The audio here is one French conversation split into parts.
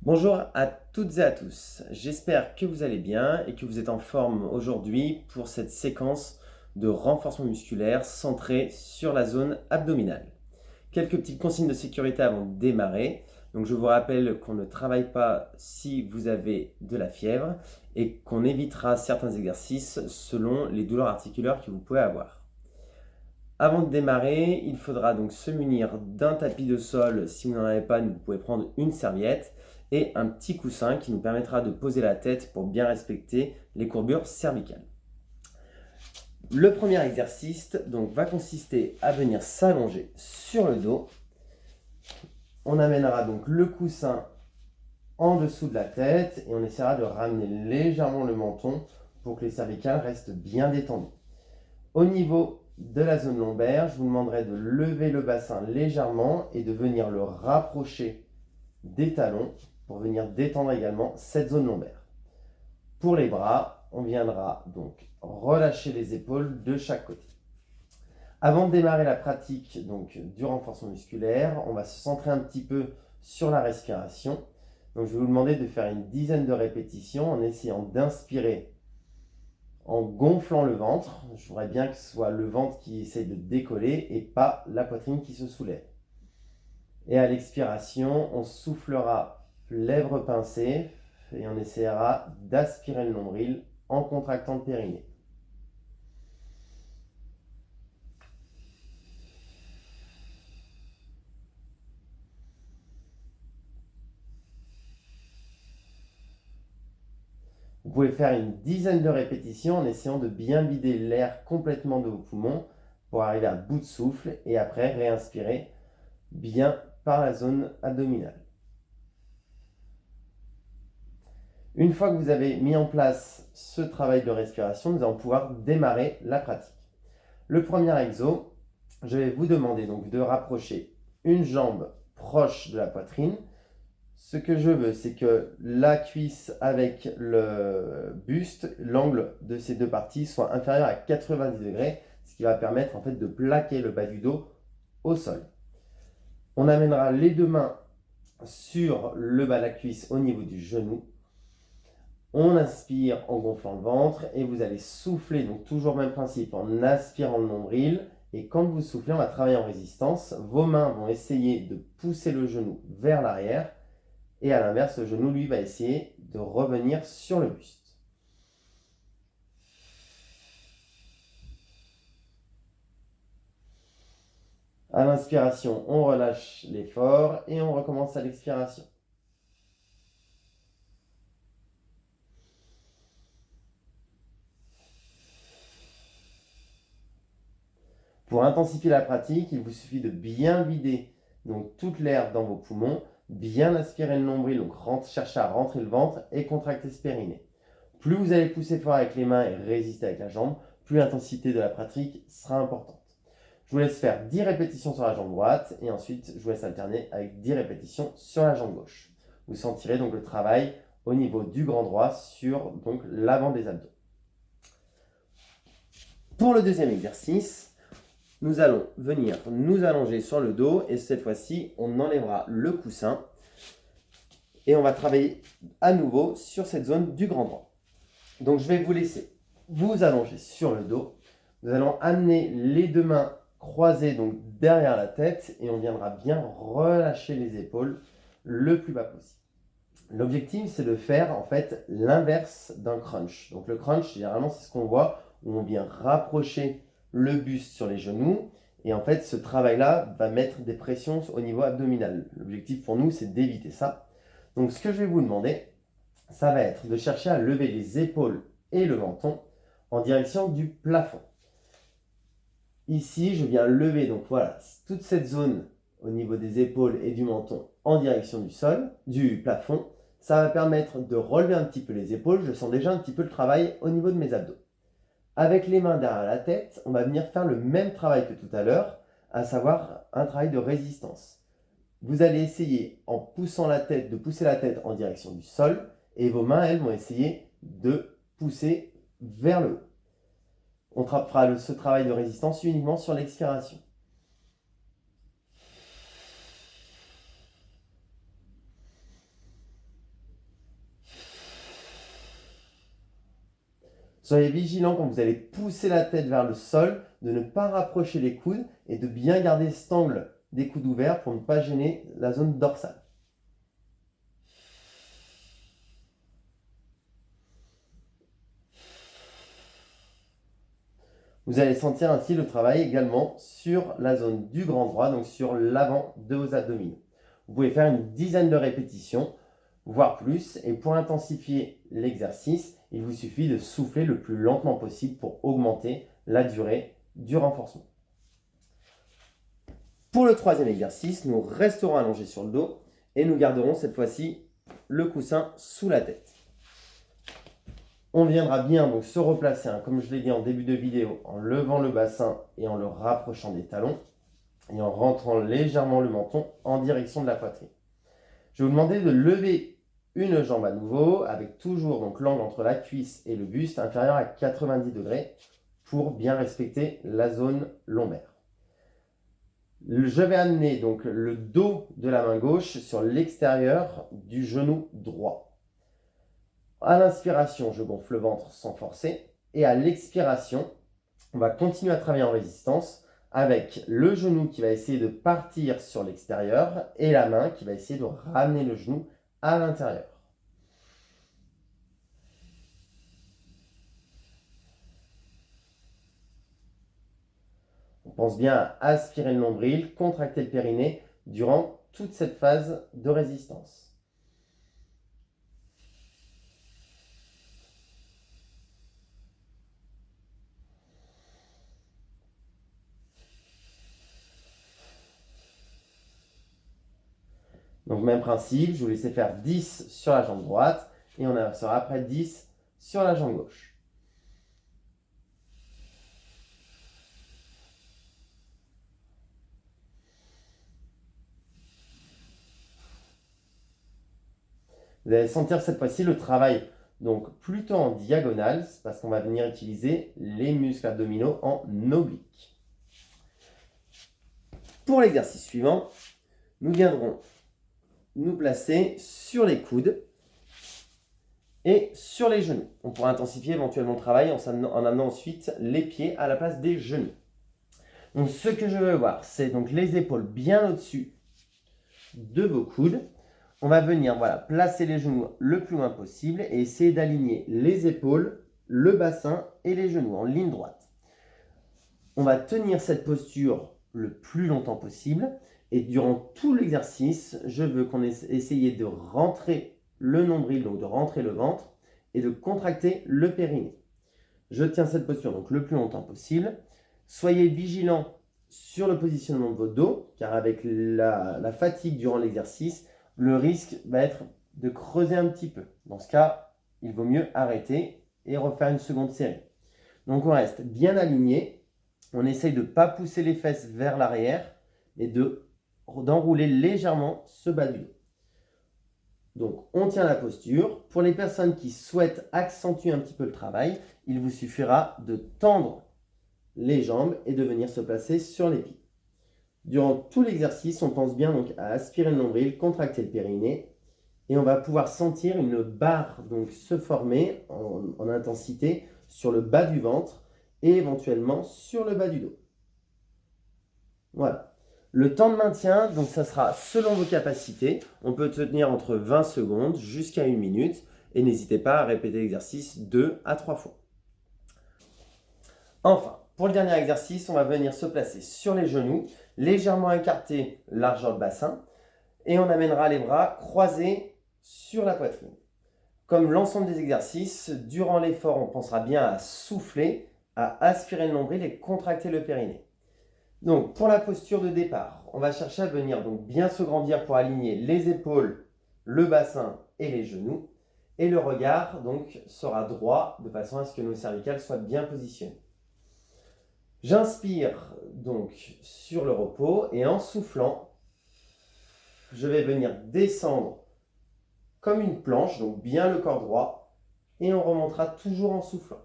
Bonjour à toutes et à tous, j'espère que vous allez bien et que vous êtes en forme aujourd'hui pour cette séquence de renforcement musculaire centrée sur la zone abdominale. Quelques petites consignes de sécurité avant de démarrer. Donc je vous rappelle qu'on ne travaille pas si vous avez de la fièvre et qu'on évitera certains exercices selon les douleurs articulaires que vous pouvez avoir. Avant de démarrer, il faudra donc se munir d'un tapis de sol. Si vous n'en avez pas, vous pouvez prendre une serviette et un petit coussin qui nous permettra de poser la tête pour bien respecter les courbures cervicales. Le premier exercice donc, va consister à venir s'allonger sur le dos. On amènera donc le coussin en dessous de la tête et on essaiera de ramener légèrement le menton pour que les cervicales restent bien détendues. Au niveau de la zone lombaire, je vous demanderai de lever le bassin légèrement et de venir le rapprocher des talons pour venir détendre également cette zone lombaire. Pour les bras, on viendra donc relâcher les épaules de chaque côté. Avant de démarrer la pratique donc, du renforcement musculaire, on va se centrer un petit peu sur la respiration. Donc, je vais vous demander de faire une dizaine de répétitions en essayant d'inspirer en gonflant le ventre. Je voudrais bien que ce soit le ventre qui essaye de décoller et pas la poitrine qui se soulève. Et à l'expiration, on soufflera lèvres pincées et on essaiera d'aspirer le nombril en contractant le périnée. Vous pouvez faire une dizaine de répétitions en essayant de bien vider l'air complètement de vos poumons pour arriver à bout de souffle et après réinspirer bien par la zone abdominale. Une fois que vous avez mis en place ce travail de respiration, nous allons pouvoir démarrer la pratique. Le premier exo, je vais vous demander donc de rapprocher une jambe proche de la poitrine. Ce que je veux, c'est que la cuisse avec le buste, l'angle de ces deux parties soit inférieur à 90 degrés, ce qui va permettre en fait de plaquer le bas du dos au sol. On amènera les deux mains sur le bas de la cuisse au niveau du genou. On inspire en gonflant le ventre et vous allez souffler, donc toujours même principe, en aspirant le nombril. Et quand vous soufflez, on va travailler en résistance. Vos mains vont essayer de pousser le genou vers l'arrière. Et à l'inverse, le genou, lui, va essayer de revenir sur le buste. À l'inspiration, on relâche l'effort et on recommence à l'expiration. Pour intensifier la pratique, il vous suffit de bien vider donc, toute l'air dans vos poumons, bien aspirer le nombril, donc chercher à rentrer le ventre et contracter ce périnée. Plus vous allez pousser fort avec les mains et résister avec la jambe, plus l'intensité de la pratique sera importante. Je vous laisse faire 10 répétitions sur la jambe droite et ensuite je vous laisse alterner avec 10 répétitions sur la jambe gauche. Vous sentirez donc le travail au niveau du grand droit sur donc l'avant des abdos. Pour le deuxième exercice, nous allons venir nous allonger sur le dos et cette fois-ci, on enlèvera le coussin et on va travailler à nouveau sur cette zone du grand droit. Donc je vais vous laisser vous allonger sur le dos. Nous allons amener les deux mains croisées donc derrière la tête et on viendra bien relâcher les épaules le plus bas possible. L'objectif, c'est de faire en fait l'inverse d'un crunch. Donc le crunch, généralement, c'est ce qu'on voit où on vient rapprocher le buste sur les genoux et en fait, ce travail-là va mettre des pressions au niveau abdominal. L'objectif pour nous, c'est d'éviter ça. Donc ce que je vais vous demander, ça va être de chercher à lever les épaules et le menton en direction du plafond. Ici, je viens lever donc voilà toute cette zone au niveau des épaules et du menton en direction du sol, du plafond. Ça va permettre de relever un petit peu les épaules. Je sens déjà un petit peu le travail au niveau de mes abdos. Avec les mains derrière la tête, on va venir faire le même travail que tout à l'heure, à savoir un travail de résistance. Vous allez essayer en poussant la tête, de pousser la tête en direction du sol et vos mains, elles, vont essayer de pousser vers le haut. On fera ce travail de résistance uniquement sur l'expiration. Soyez vigilant quand vous allez pousser la tête vers le sol, de ne pas rapprocher les coudes et de bien garder cet angle des coudes ouverts pour ne pas gêner la zone dorsale. Vous allez sentir ainsi le travail également sur la zone du grand droit, donc sur l'avant de vos abdominaux. Vous pouvez faire une dizaine de répétitions, voire plus, et pour intensifier l'exercice, il vous suffit de souffler le plus lentement possible pour augmenter la durée du renforcement. Pour le troisième exercice, nous resterons allongés sur le dos et nous garderons cette fois-ci le coussin sous la tête. On viendra bien donc se replacer, comme je l'ai dit en début de vidéo, en levant le bassin et en le rapprochant des talons et en rentrant légèrement le menton en direction de la poitrine. Je vais vous demander de lever une jambe à nouveau avec toujours donc l'angle entre la cuisse et le buste inférieur à 90 degrés pour bien respecter la zone lombaire. Je vais amener donc le dos de la main gauche sur l'extérieur du genou droit. À l'inspiration, je gonfle le ventre sans forcer. Et à l'expiration, on va continuer à travailler en résistance avec le genou qui va essayer de partir sur l'extérieur et la main qui va essayer de ramener le genou à l'intérieur. On pense bien à aspirer le nombril, contracter le périnée durant toute cette phase de résistance. Donc même principe, je vous laisse faire 10 sur la jambe droite et on sera après 10 sur la jambe gauche. Vous allez sentir cette fois-ci le travail donc plutôt en diagonale, parce qu'on va venir utiliser les muscles abdominaux en oblique. Pour l'exercice suivant, nous viendrons nous placer sur les coudes et sur les genoux. On pourra intensifier éventuellement le travail en amenant ensuite les pieds à la place des genoux. Donc ce que je veux voir, c'est donc les épaules bien au-dessus de vos coudes. On va venir placer les genoux le plus loin possible et essayer d'aligner les épaules, le bassin et les genoux en ligne droite. On va tenir cette posture le plus longtemps possible et durant tout l'exercice, je veux qu'on essaye de rentrer le nombril, donc de rentrer le ventre et de contracter le périnée. Je tiens cette posture donc le plus longtemps possible. Soyez vigilants sur le positionnement de votre dos, car avec la fatigue durant l'exercice, le risque va être de creuser un petit peu. Dans ce cas, il vaut mieux arrêter et refaire une seconde série. Donc on reste bien aligné. On essaye de ne pas pousser les fesses vers l'arrière et d'enrouler légèrement ce bas du dos. Donc on tient la posture. Pour les personnes qui souhaitent accentuer un petit peu le travail, il vous suffira de tendre les jambes et de venir se placer sur les pieds. Durant tout l'exercice, on pense bien donc à aspirer le nombril, contracter le périnée et on va pouvoir sentir une barre donc se former en intensité sur le bas du ventre et éventuellement sur le bas du dos. Voilà. Le temps de maintien, donc ça sera selon vos capacités. On peut tenir entre 20 secondes jusqu'à 1 minute et n'hésitez pas à répéter l'exercice 2 à 3 fois. Enfin, pour le dernier exercice, on va venir se placer sur les genoux, légèrement écarter largeur de bassin et on amènera les bras croisés sur la poitrine. Comme l'ensemble des exercices, durant l'effort, on pensera bien à souffler, à aspirer le nombril et contracter le périnée. Donc, pour la posture de départ, on va chercher à venir donc bien se grandir pour aligner les épaules, le bassin et les genoux. Et le regard donc sera droit de façon à ce que nos cervicales soient bien positionnées. J'inspire donc sur le repos et en soufflant, je vais venir descendre comme une planche, donc bien le corps droit, et on remontera toujours en soufflant.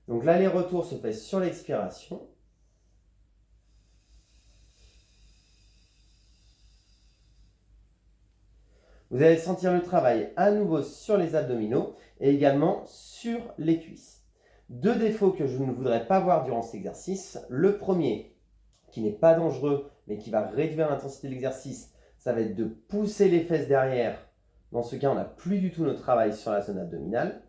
Donc l'aller-retour se fait sur l'expiration. Vous allez sentir le travail à nouveau sur les abdominaux et également sur les cuisses. Deux défauts que je ne voudrais pas voir durant cet exercice. Le premier, qui n'est pas dangereux, mais qui va réduire l'intensité de l'exercice, ça va être de pousser les fesses derrière. Dans ce cas, on n'a plus du tout notre travail sur la zone abdominale.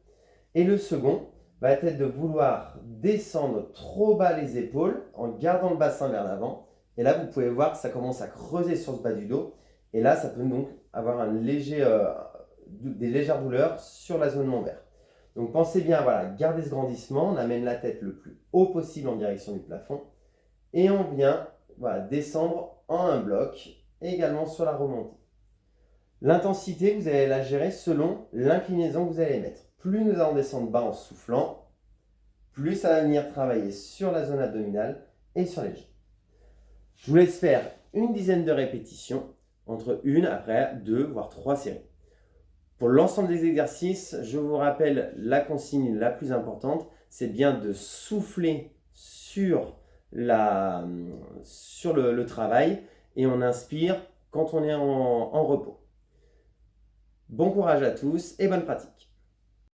Et le second va être de vouloir descendre trop bas les épaules en gardant le bassin vers l'avant. Et là, vous pouvez voir que ça commence à creuser sur ce bas du dos. Et là, ça peut donc avoir des légères douleurs sur la zone lombaire. Donc pensez bien, voilà, garder ce grandissement, on amène la tête le plus haut possible en direction du plafond. Et on vient descendre en un bloc, également sur la remontée. L'intensité, vous allez la gérer selon l'inclinaison que vous allez mettre. Plus nous allons descendre bas en soufflant, plus ça va venir travailler sur la zone abdominale et sur les jambes. Je vous laisse faire une dizaine de répétitions, entre une, après 2, voire 3 séries. Pour l'ensemble des exercices, je vous rappelle la consigne la plus importante, c'est bien de souffler sur le travail et on inspire quand on est en repos. Bon courage à tous et bonne pratique.